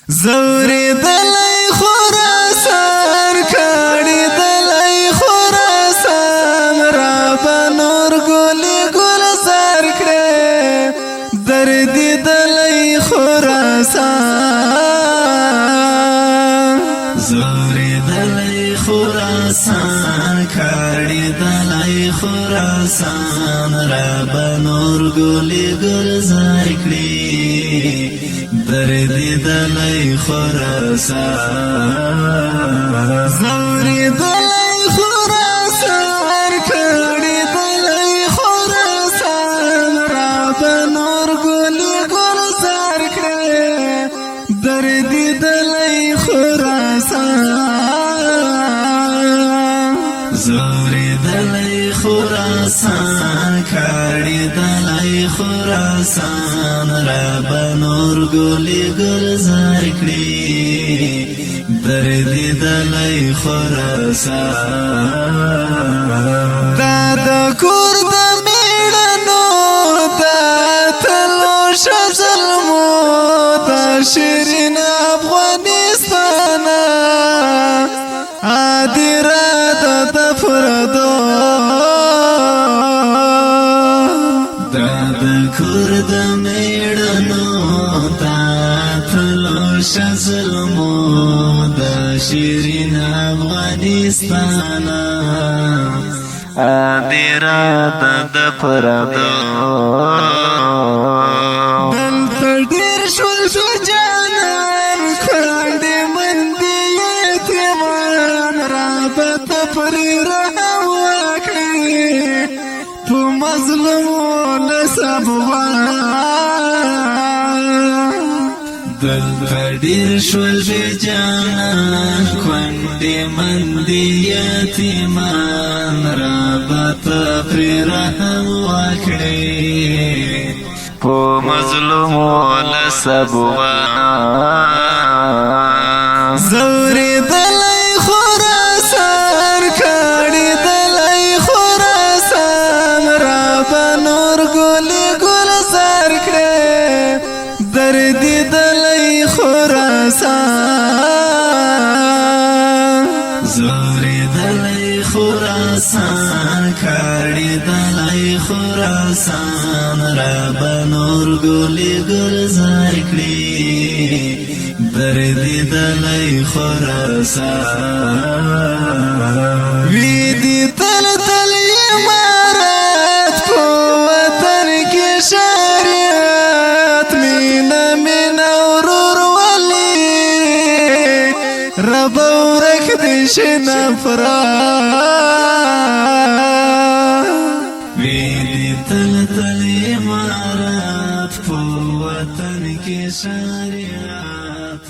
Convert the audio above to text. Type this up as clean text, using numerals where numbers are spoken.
زوري دلای خراسان کړي دلای خراسان را بنور ګلي ګل سر کړي درد دلای خراسان زوري دلای خراسان کړي دلای خراسان را بنور ګلي ګل سر کړي درد دلای خراسان زوري دلای خراسان کړي دلای خراسان را بنور ګلي ګل سر کړي درد دلای خراسان زوري دلای خراسان کړي دلای خراسان را بنور ګلي ګل زار کړي درد دلای خراسان دا د کور د میړنو دا تلو شزلمو دا شیرین افغانستان ادرا د فردو کرد میړنو تا تلو شزلمو دا شیرین افغانستان ادرا د پردو دلته ډیر شول شو جانان کړه مندي یتیمان را بت پر راوکړي په مظلوم دلته ډیر شول بجانان کونډې مندې یتیمان را بت پر رحم وکړي په مظلومو سبوان زوري دلای خراسان کړي دلای خراسان را بنور ګلي ګل سر کړي درد دلای خراسان زوري دلای خراسان کړي دلای خراسان را بنور ګلي ګل سر کړي درد دلای خراسان وی دي تل تل امارات کو وطن کې شریعت مینا مینا ورور ولی رب ورک دې شنفرات وی دي تل تل امارات کو وطن کې شریعت